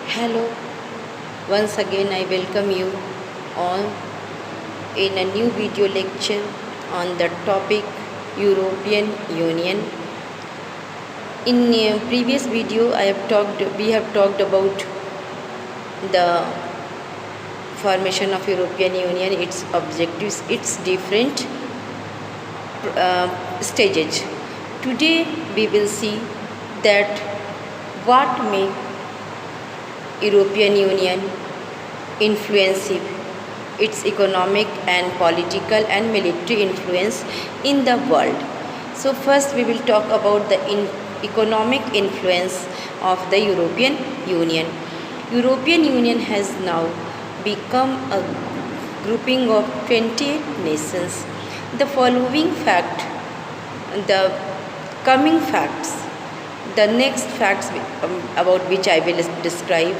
Hello, once again I welcome you on in a new video lecture on the topic European Union. In a previous video we have talked about the formation of European Union, its objectives, its different stages. Today we will see that what make European Union influensive, its economic and political and military influence in the world. So first we will talk about the economic influence of the European Union. European Union has now become a grouping of 28 nations. The following fact, the coming facts, the next facts about which I will describe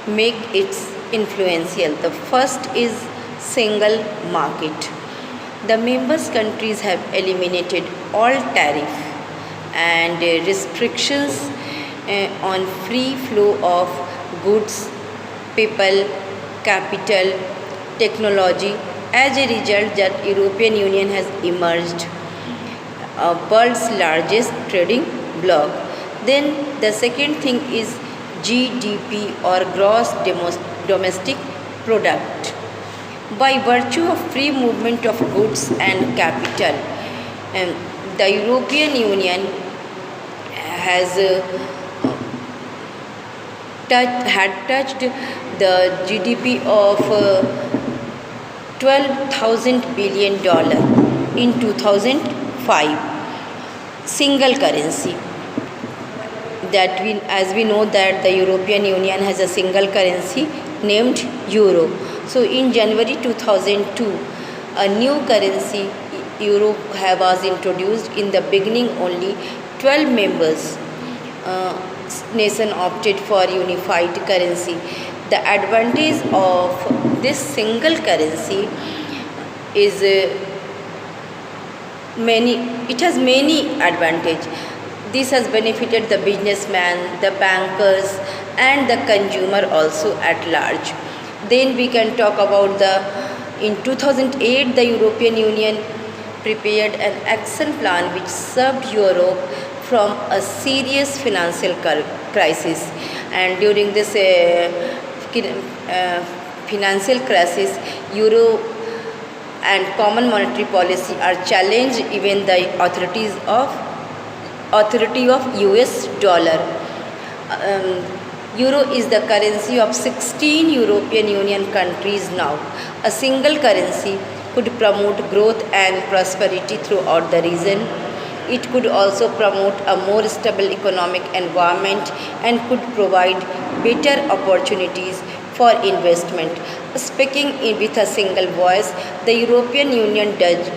make it influential. The first is single market. The members countries have eliminated all tariff and restrictions on free flow of goods, people, capital, technology. As a result, the European Union has emerged world's largest trading bloc. Then the second thing is GDP or gross domestic product. By virtue of free movement of goods and capital, the European Union has touched the GDP of $12,000 billion in 2005. Single currency. As we know that the European Union has a single currency named Euro. So in January 2002, a new currency Euro was introduced. In the beginning, only 12 members nation opted for unified currency. The advantage of this single currency is many. It has many advantages. This has benefited the businessman, the bankers, and the consumer also at large. Then we can talk about in 2008 the European Union prepared an action plan which saved Europe from a serious financial crisis. And during this financial crisis, Euro and common monetary policy are challenged even the authority of US dollar. Euro is the currency of 16 European Union countries now. A single currency could promote growth and prosperity throughout the region. It could also promote a more stable economic environment and could provide better opportunities for investment. Speaking with a single voice, the European Union does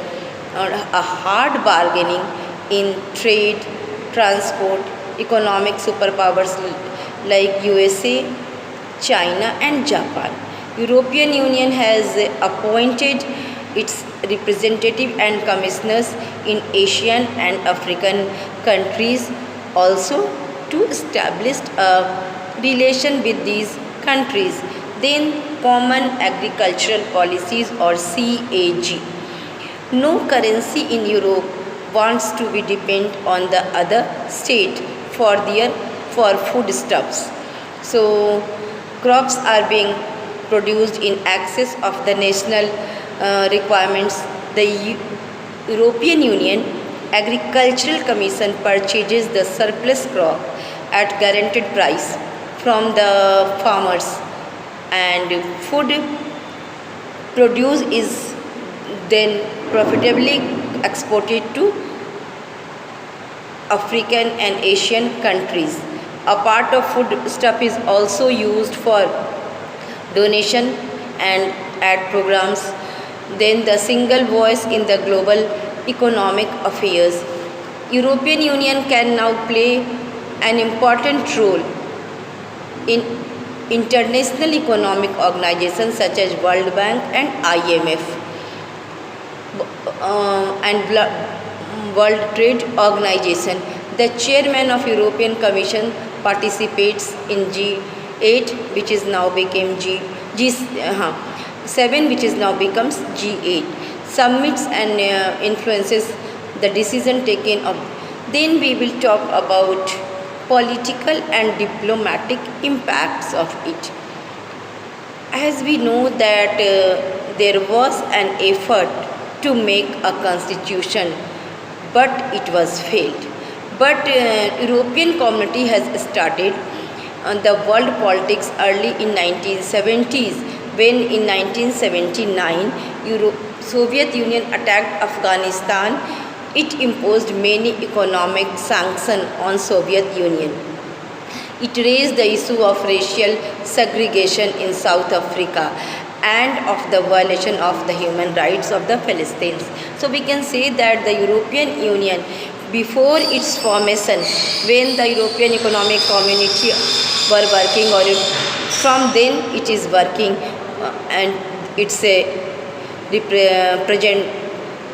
a hard bargaining in trade, transport, economic superpowers like USA, China and Japan. European Union has appointed its representative and commissioners in Asian and African countries also to establish a relation with these countries. Then Common Agricultural Policies or CAG. No currency in Europe wants to be dependent on the other state for foodstuffs. So crops are being produced in excess of the national requirements. The European Union Agricultural Commission purchases the surplus crop at guaranteed price from the farmers, and food produce is then profitably exported to African and Asian countries. A part of food stuff is also used for donation and ad programs. Then the single voice in the global economic affairs. European Union can now play an important role in international economic organizations such as World Bank and IMF and World Trade Organization. The chairman of European Commission participates in 8 which is now became G7 which is now becomes G8 summits and influences the decision taken of. Then we will talk about political and diplomatic impacts of it. As we know that there was an effort to make a constitution, but it was failed. But European community has started the world politics early in 1970s, when in 1979 Soviet Union attacked Afghanistan. It imposed many economic sanctions on Soviet Union. It raised the issue of racial segregation in South Africa and of the violation of the human rights of the Palestinians. So we can say that the European Union, before its formation, when the European Economic Community were working, or from then it is working, and it's a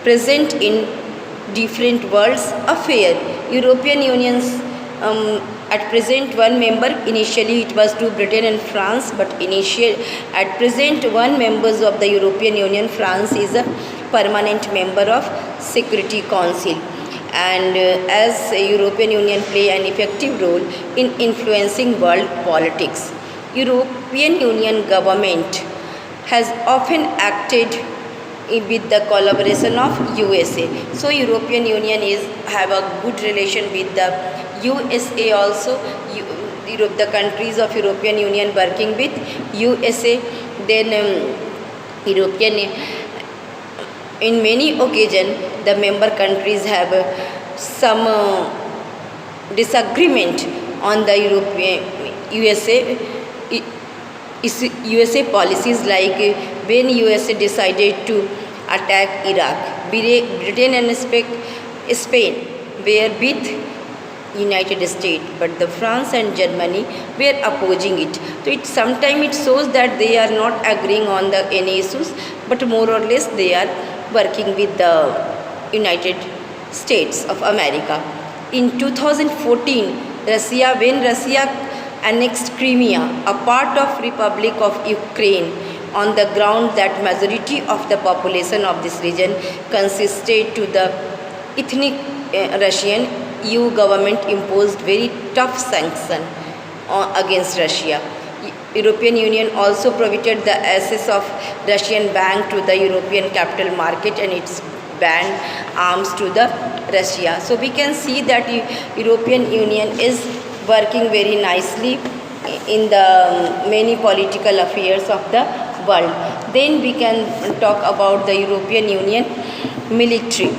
present in different world's affair. European Union's at present one member, initially it was to Britain and France, but at present one members of the European Union, France is a permanent member of Security Council, and as a European Union play an effective role in influencing world politics. European Union government has often acted with the collaboration of USA. So European Union have a good relation with the USA also. The countries of European Union working with USA. Then European, in many occasions the member countries have some disagreement on the USA policies, like when USA decided to attack Iraq, Britain and Spain were with United States, but the France and Germany were opposing it. So sometimes it shows that they are not agreeing on any issues, but more or less they are working with the United States of America. In 2014, when Russia annexed Crimea, a part of Republic of Ukraine, on the ground that majority of the population of this region consisted to the ethnic Russian, EU government imposed very tough sanctions against Russia. European Union also prohibited the access of Russian bank to the European capital market, and its banned arms to the Russia. So we can see that European Union is working very nicely in the many political affairs of the world. Then we can talk about the European Union military.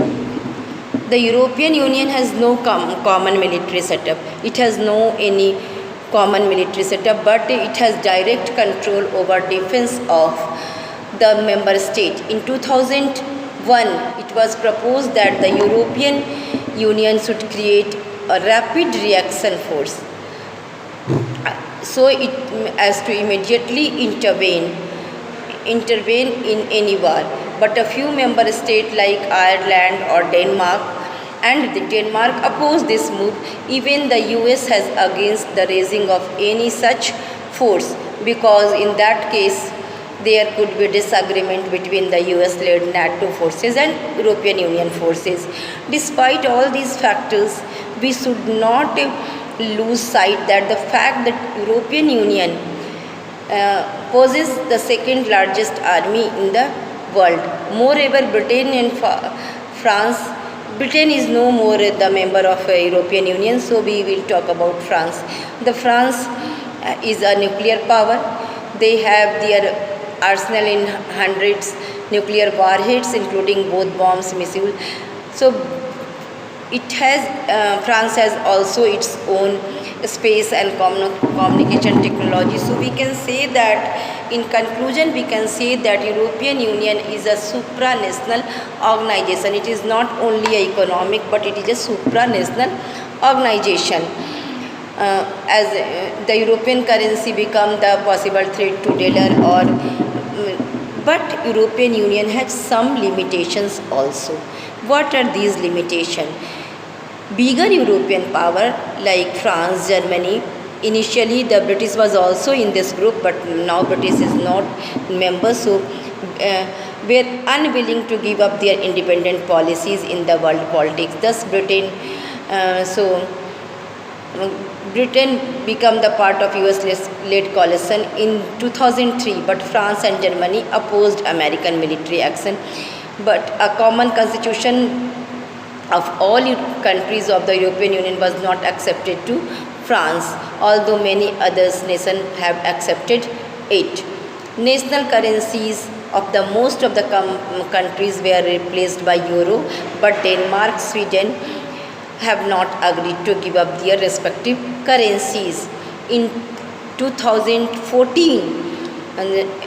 The European Union has no common military setup. It has no any common military setup, but it has direct control over defense of the member state. In 2001, it was proposed that the European Union should create a rapid reaction force, so it as to immediately intervene in any war. But a few member states like Ireland or Denmark opposed this move. Even the US has against the raising of any such force, because in that case there could be disagreement between the US-led NATO forces and European Union forces. Despite all these factors, we should not lose sight that the fact that European Union possesses the second largest army in the world. Moreover, Britain and France, Britain is no more the member of European Union, so we will talk about France. The France is a nuclear power. They have their arsenal in hundreds nuclear warheads, including both bombs, missiles. So France has also its own space and communication technology. So we can say that, in conclusion, we can say that European Union is a supranational organization. It is not only economic, but it is a supranational organization. As the European currency become the possible threat to dollar, but European Union has some limitations also. What are these limitations? Bigger European power like France, Germany, Initially, the British was also in this group, but now British is not member, so were unwilling to give up their independent policies in the world politics. Thus, Britain became the part of US-led coalition in 2003, but France and Germany opposed American military action. But a common constitution of all countries of the European Union was not accepted to France, although many other nations have accepted it. National currencies of the most of the countries were replaced by euro, but Denmark, Sweden have not agreed to give up their respective currencies. In 2014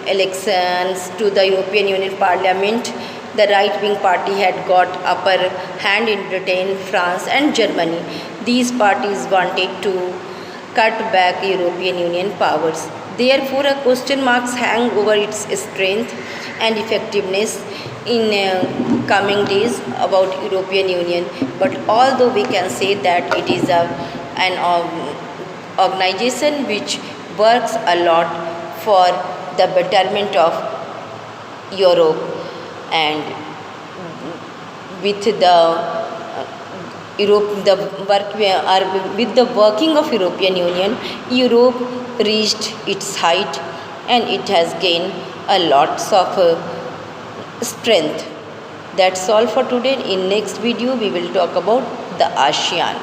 elections to the European Union Parliament, the right-wing party had got upper hand in Britain, France and Germany. These parties wanted to cut back European Union powers. Therefore, a question marks hang over its strength and effectiveness in coming days about European Union. But although we can say that it is an organization which works a lot for the betterment of Europe, and with with the working of European Union, Europe reached its height and it has gained a lots of strength. That's all for today. In next video we will talk about the ASEAN.